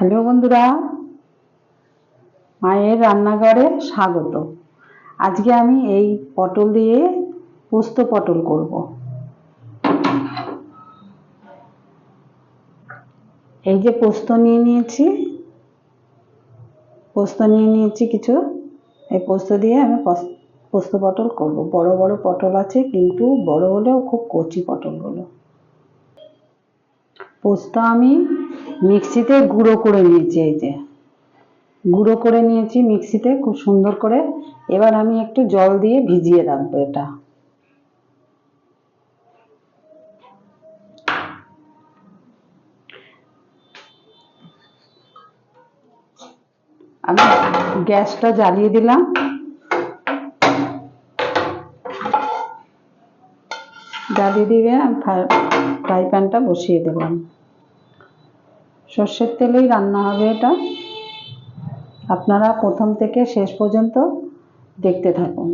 Hello বন্ধুরা, মায়ের রান্নাঘরে স্বাগত। আজকে আমি এই পটল দিয়ে পোস্ত পটল করব। এই যে পোস্ত নিয়ে নিয়েছি কিছু। এই পোস্ত দিয়ে আমি পোস্ত পটল করব। বড় বড় পটল আছে, কিন্তু বড় হলেও খুব কচি পটলগুলো। পোস্ত আমি মিক্সিতে গুঁড়ো করে নিয়েছি। এই যে গুঁড়ো করে নিয়েছি মিক্সিতে খুব সুন্দর করে। এবার আমি একটু জল দিয়ে ভিজিয়ে রাখবো এটা। আমি গ্যাসটা জ্বালিয়ে দিলাম। জ্বালিয়ে দিয়ে ফ্রাই প্যানটা বসিয়ে দিলাম। সর্ষের তেলেই রান্না হবে এটা। আপনারা প্রথম থেকে শেষ পর্যন্ত দেখতে থাকুন।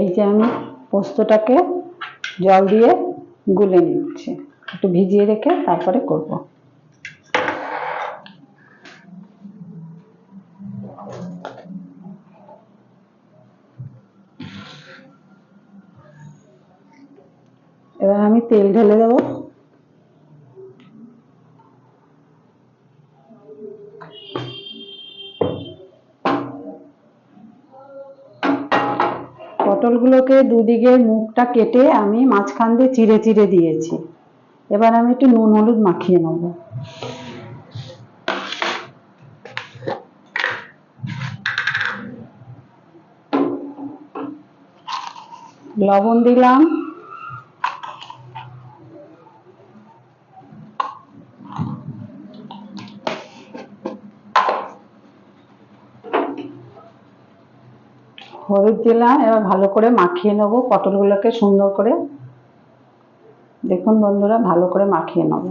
এই যে আমি পোস্তটাকে জল দিয়ে গুলে নিচ্ছি, একটু ভিজিয়ে রেখে তারপরে করব। এবার আমি তেল ঢেলে দেব। পটলগুলোকে দুদিকে মুখটা কেটে আমি মাঝখান দিয়ে চিড়ে চিড়ে দিয়েছি। এবার আমি একটু নুন হলুদ মাখিয়ে নেব। লবণ দিলাম, হলুদ দিলাম। এবার ভালো করে মাখিয়ে নেব পটলগুলোকে সুন্দর করে। দেখুন বন্ধুরা, ভালো করে মাখিয়ে নেব।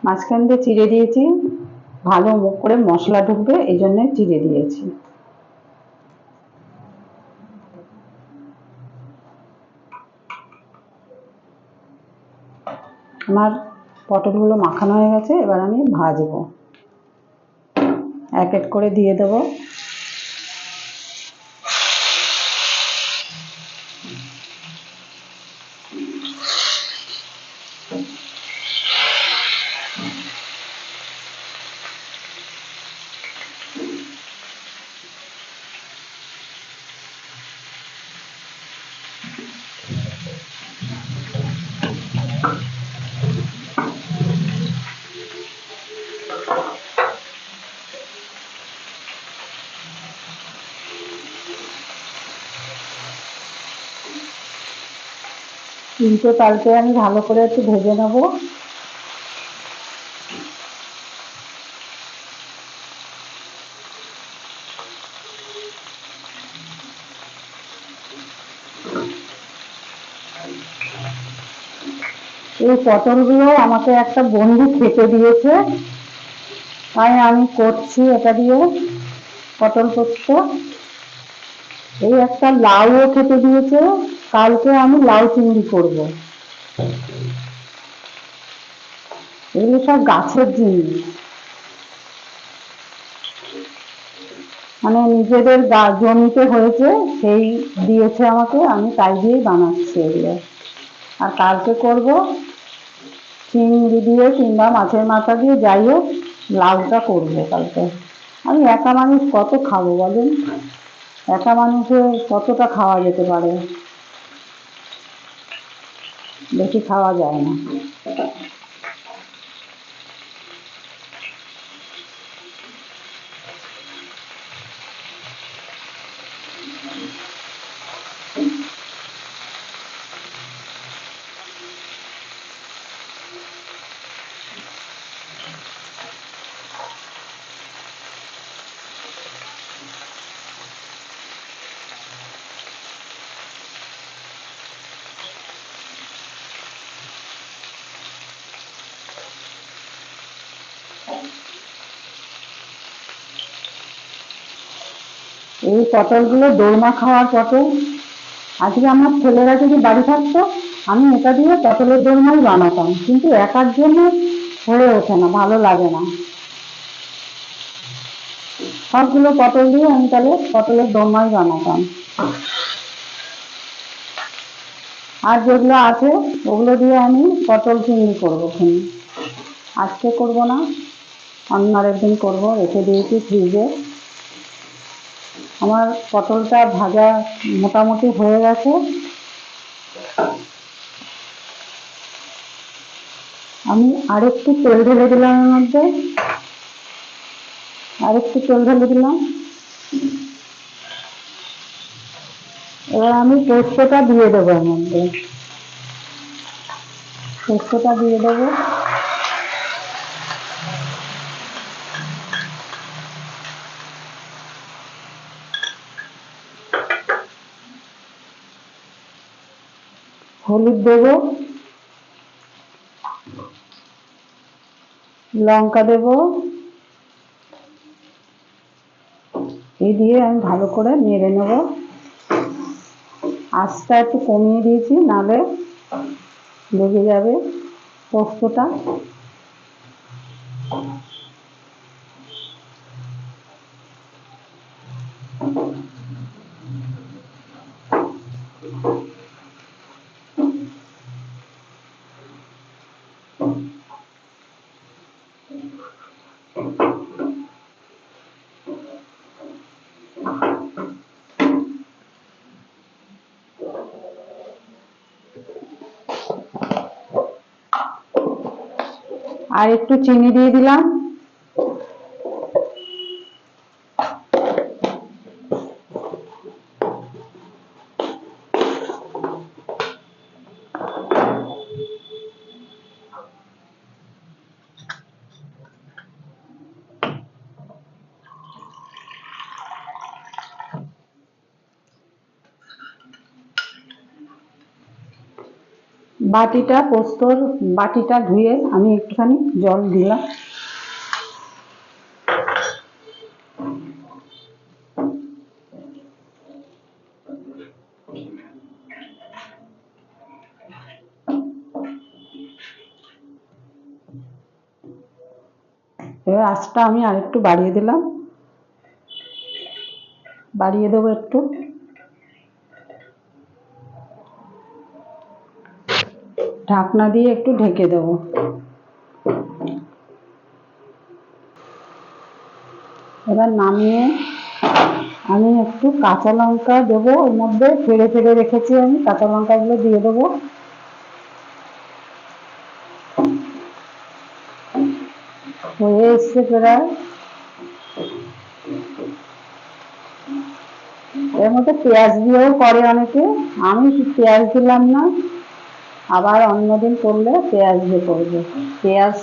মাঝখান দিয়ে চিড়ে দিয়েছি, ভালো মুখ করে মশলা ঢুকবে এই জন্য চিড়ে দিয়েছি। আমার পটলগুলো মাখানো হয়ে গেছে। এবার আমি ভাজবো, এক এক করে দিয়ে দেবো। উল্টো পাল্টে আমি ভালো করে একটু ভেজে নেব। এই পটলগুলো আমাকে একটা বন্ধু খেতে দিয়েছে, তাই আমি করছি এটা দিয়ে পটল পোস্ত। এই একটা লাউও খেতে দিয়েছে, কালকে আমি লাউ চিংড়ি করব। এগুলো সব গাছের জিনিস, মানে নিজেদের জমিতে হয়েছে, সেই দিয়েছে আমাকে, আমি তাই দিয়েই বানাচ্ছি এগুলো। আর কালকে করব চিংড়ি দিয়ে কিংবা মাছের মাথা দিয়ে, যাই হোক লাউটা করবো কালকে। আমি একা মানুষ, কত খাবো বলুন? একা মানুষে কতটা খাওয়া যেতে পারে? বেশি খাওয়া যায় না। এই পটলগুলো দোরমা খাওয়ার পটল। আজকে আমার ছেলেরা যদি বাড়ি থাকতো আমি এটা দিয়ে পটলের দোরমাই বানাতাম, কিন্তু একার জন্য হয়ে ওঠে না, ভালো লাগে না। সবগুলো পটল দিয়ে আমি তাহলে পটলের দোরমাই বানাতাম। আর যেগুলো আছে ওগুলো দিয়ে আমি পটল চিংড়ি করবো। আজকে করব না, অন্য আরেকদিন করবো। রেখে দিয়েছি ফ্রিজে। আমার পটলটা ভাজা মোটামুটি হয়ে গেছে। আমি আরেকটু তেল ঢেলে দিলাম এর মধ্যে, আরেকটু তেল ঢেলে দিলাম। এবার আমি পোস্তটা দিয়ে দেবো এর মধ্যে, পোস্তটা দিয়ে দেবো। হলুদ দেবো, লঙ্কা দেবো। এই দিয়ে আমি ভালো করে নেড়ে নেব। আঁচটা একটু কমিয়ে দিয়েছি, নাহলে লেগে যাবে পোস্তটা। আর একটু চিনি দিয়ে দিলাম। পোস্তর বাটিটা ধুয়ে আমি একটুখানি জল দিলাম। এবার আঁচটা আমি আরেকটু বাড়িয়ে দিলাম, বাড়িয়ে দেবো একটু। ঢাকনা দিয়ে একটু ঢেকে দেবো। এবার নামিয়ে আমি একটু কাঁচা লঙ্কা দেবো ওর মধ্যে, ফেড়ে ফেড়ে রেখেছি আমি, কাঁচা লঙ্কাগুলো দিয়ে দেবো। হয়ে এসছে প্রায়। এর মধ্যে পেঁয়াজ দিয়েও করে অনেকে, আমি পেঁয়াজ দিলাম না। আবার অন্যদিন করলে পেঁয়াজ দিয়ে করবে, পেঁয়াজ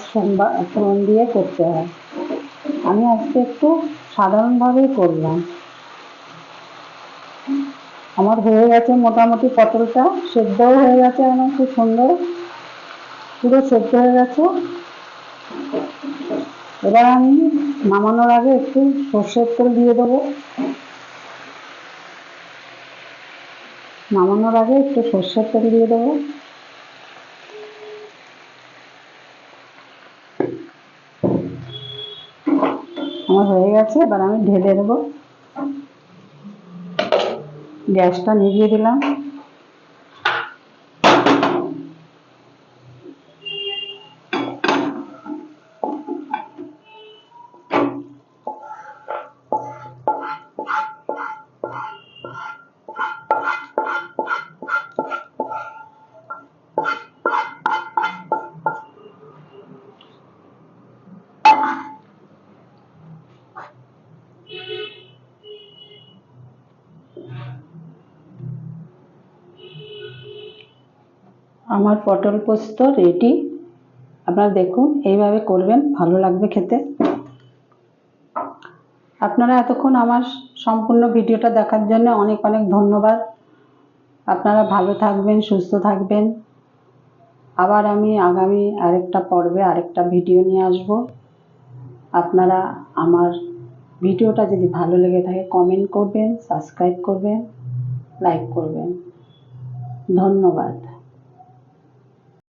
ফোড়ন দিয়ে করতে হয়। আমি আজকে একটু সাধারণভাবেই করলাম। আমার হয়ে গেছে মোটামুটি, পটলটা সেদ্ধও হয়ে গেছে আমার খুব সুন্দর, পুরো সেদ্ধ হয়ে গেছে। এবার আমি নামানোর আগে একটু সর্ষের তেল দিয়ে দেবো। নামানোর আগে একটু সর্ষের তেল দিয়ে দেবো। আমার হয়ে গেছে, এবার আমি ঢেলে দেবো। গ্যাসটা নিভিয়ে দিলাম। আমার পটল পোস্ত রেডি। আপনারা দেখুন, এইভাবে করবেন, ভালো লাগবে খেতে। আপনারা এতক্ষণ আমার সম্পূর্ণ ভিডিওটা দেখার জন্য অনেক অনেক ধন্যবাদ। আপনারা ভালো থাকবেন, সুস্থ থাকবেন। আবার আমি আগামী আরেকটা পর্বে আরেকটা ভিডিও নিয়ে আসব। আপনারা আমার ভিডিওটা যদি ভালো লেগে থাকে কমেন্ট করবেন, সাবস্ক্রাইব করবেন, লাইক করবেন। ধন্যবাদ।